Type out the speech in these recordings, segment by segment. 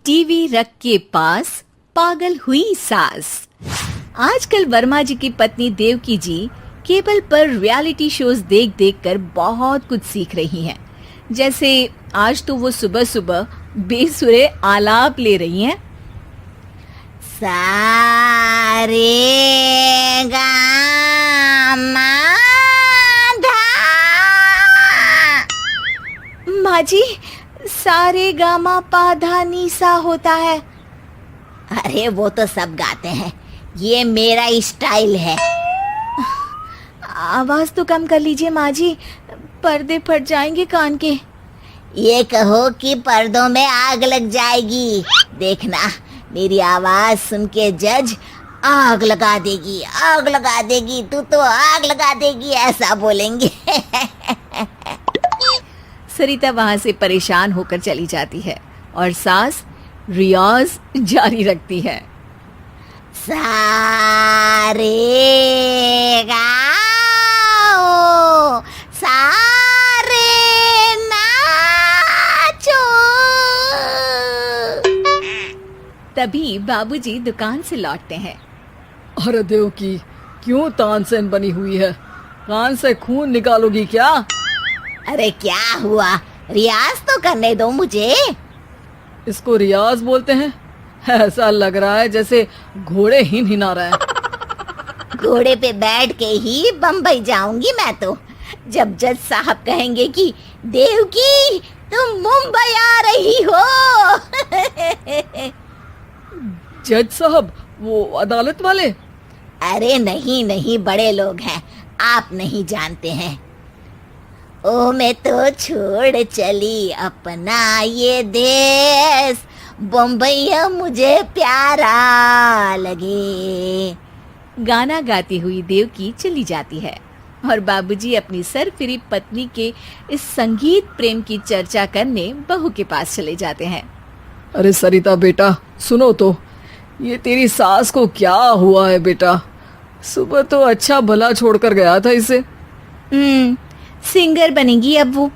TV रख के पास पागल हुई सास। आजकल वर्मा जी की पत्नी देवकी जी केबल पर रियलिटी शोज देख देख कर बहुत कुछ सीख रही हैं। जैसे आज तो वो सुबह सुबह बेसुरे आलाप ले रही हैं। सारे गामा माँ जी, सारे गामा पाधा नीसा होता है। अरे वो तो सब गाते हैं, ये मेरा स्टाइल है। आवाज तो कम कर लीजिए माँ जी, पर्दे फट जाएंगे कान के। ये कहो कि पर्दों में आग लग जाएगी। देखना, मेरी आवाज सुन के जज आग लगा देगी, आग लगा देगी, तू तो आग लगा देगी, ऐसा बोलेंगे। सरिता वहां से परेशान होकर चली जाती है और सास रियाज जारी रखती है। सारे गाओ, सारे नाचो। तभी बाबूजी दुकान से लौटते हैं। अरे देवकी, क्यों तानसेन बनी हुई है? कान से खून निकालोगी क्या? अरे क्या हुआ, रियाज तो करने दो मुझे। इसको रियाज बोलते हैं? ऐसा लग रहा है जैसे घोड़े हिना रहा है। घोड़े पे बैठ के ही बम्बई जाऊंगी मैं तो, जब जज साहब कहेंगे कि देवकी तुम मुंबई आ रही हो। जज साहब, वो अदालत वाले? अरे नहीं नहीं, बड़े लोग हैं, आप नहीं जानते हैं। ओ मैं तो छोड़ चली अपना ये देश, बम्बई मुझे प्यारा लगे। गाना गाती हुई देवकी चली जाती है और बाबूजी अपनी सरफिरी पत्नी के इस संगीत प्रेम की चर्चा करने बहू के पास चले जाते हैं। अरे सरिता बेटा, सुनो तो, ये तेरी सास को क्या हुआ है बेटा? सुबह तो अच्छा भला छोड़कर गया था इसे। सिंगर बनेगी अब वो।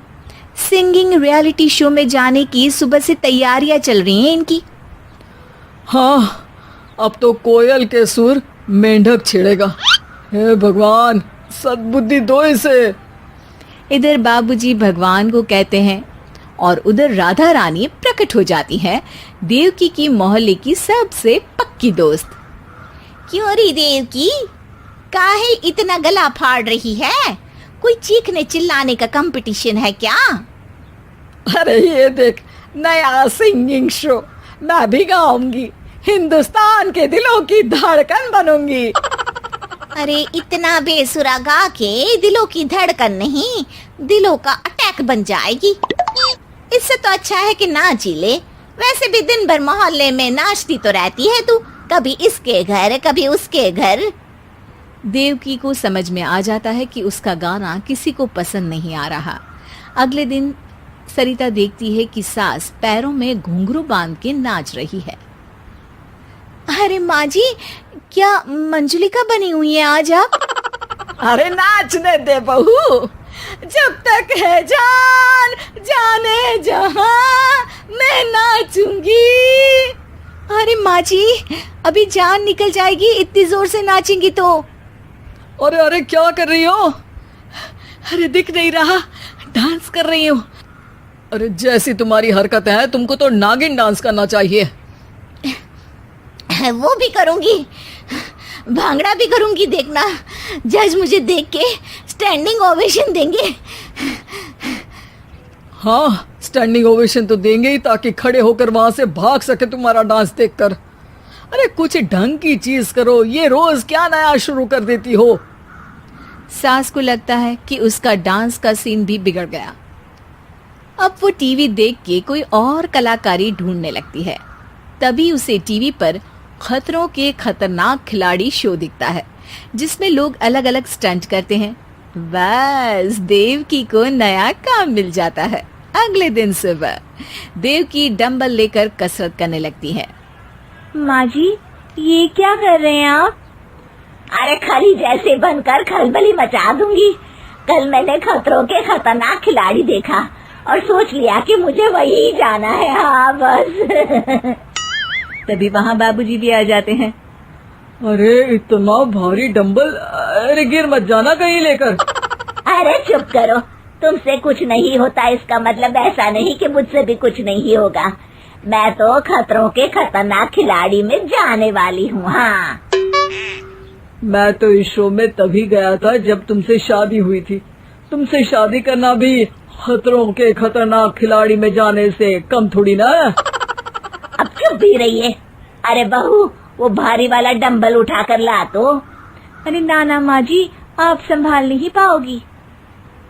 सिंगिंग रियलिटी शो में जाने की सुबह से तैयारियां चल रही हैं इनकी। हाँ, अब तो कोयल के सुर मेंढक छेड़ेगा। हे भगवान, सद्बुद्धि दो इसे। इधर बाबूजी भगवान को कहते हैं और उधर राधा रानी प्रकट हो जाती है, देवकी की मोहल्ले की सबसे पक्की दोस्त। क्यों री देवकी, काहे इतना गला फाड़ रही है? कोई चीखने चिल्लाने का कंपटीशन है क्या? अरे ये देख, नया सिंगिंग शो, मैं भी गाऊंगी, हिंदुस्तान के दिलों की धड़कन बनूंगी। अरे इतना बेसुरा गा के दिलों की धड़कन नहीं, दिलों का अटैक बन जाएगी। इससे तो अच्छा है कि नाच ही ले। वैसे भी दिन भर मोहल्ले में नाचती तो रहती है तू, कभी इसके घर कभी उसके घर। देवकी को समझ में आ जाता है कि उसका गाना किसी को पसंद नहीं आ रहा। अगले दिन सरिता देखती है कि सास पैरों में घुंघरू बांध के नाच रही है। अरे माँ जी, क्या मंजुलिका बनी हुई है आज आप? अरे नाचने दे बहू, जब तक है जान जाने जहां मैं नाचूंगी। अरे माँ जी, अभी जान निकल जाएगी, इतनी जोर से नाचेंगी तो। अरे अरे, क्या कर रही हो? अरे दिख नहीं रहा, डांस कर रही हूँ। अरे जैसी तुम्हारी हरकत है, तुमको तो नागिन डांस करना चाहिए। वो भी करूंगी, भांगड़ा भी करूंगी। देखना, जज मुझे देख के स्टैंडिंग ओवेशन देंगे। हाँ, स्टैंडिंग ओवेशन तो देंगे ही, ताकि खड़े होकर वहां से भाग सके तुम्हारा डांस देखकर। अरे कुछ ढंग की चीज करो, ये रोज क्या नया शुरू कर देती हो? सास को लगता है कि उसका डांस का सीन भी बिगड़ गया। अब वो टीवी देख के कोई और कलाकारी ढूंढने लगती है। तभी उसे टीवी पर खतरों के खतरनाक खिलाड़ी शो दिखता है, जिसमें लोग अलग अलग स्टंट करते हैं। बस देवकी को नया काम मिल जाता है। अगले दिन सुबह देवकी डंबल लेकर कसरत करने लगती है। माँ जी, ये क्या कर रहे हैं आप? अरे खरी जैसे बनकर खलबली मचा दूंगी। कल मैंने खतरों के खतरनाक खिलाड़ी देखा, और सोच लिया कि मुझे वही जाना है। हाँ बस। तभी वहाँ बाबूजी भी आ जाते हैं। अरे इतना भारी डंबल, अरे गिर मत जाना कहीं लेकर। अरे चुप करो, तुमसे कुछ नहीं होता इसका मतलब ऐसा नहीं कि मुझसे भी कुछ नहीं होगा। मैं तो खतरों के खतरनाक खिलाड़ी में जाने वाली हूँ। हाँ मैं तो इस शो में तभी गया था जब तुमसे शादी हुई थी। तुमसे शादी करना भी खतरों के खतरनाक खिलाड़ी में जाने से कम थोड़ी ना है। अब चुप भी रहिए। अरे बहू, वो भारी वाला डंबल उठा कर ला तो। अरे ना माँ जी, आप संभाल नहीं पाओगी।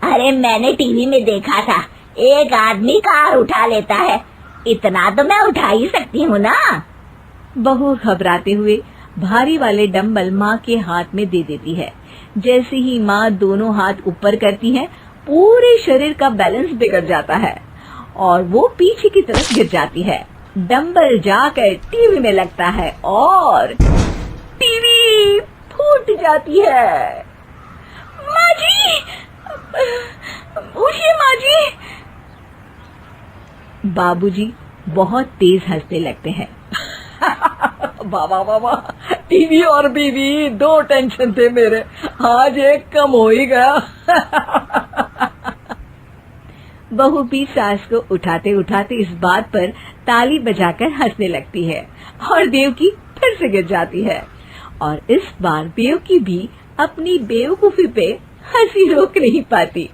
अरे मैंने टीवी में देखा था, एक आदमी कार उठा लेता है, इतना तो मैं उठा ही सकती हूँ ना। बहू घबराते हुए भारी वाले डंबल माँ के हाथ में दे देती है। जैसे ही माँ दोनों हाथ ऊपर करती है, पूरे शरीर का बैलेंस बिगड़ जाता है और वो पीछे की तरफ गिर जाती है। डंबल जाकर टीवी में लगता है और टीवी फूट जाती है। माँ जी, उठिए माँ जी। बाबूजी बहुत तेज हंसने लगते हैं। बाबा बाबा, टीवी और बीवी दो टेंशन थे मेरे, आज एक कम हो ही गया। बहू भी सास को उठाते उठाते इस बात पर ताली बजाकर हंसने लगती है और देवकी फिर से गिर जाती है। और इस बार देवकी भी अपनी बेवकूफी पे हंसी रोक नहीं पाती।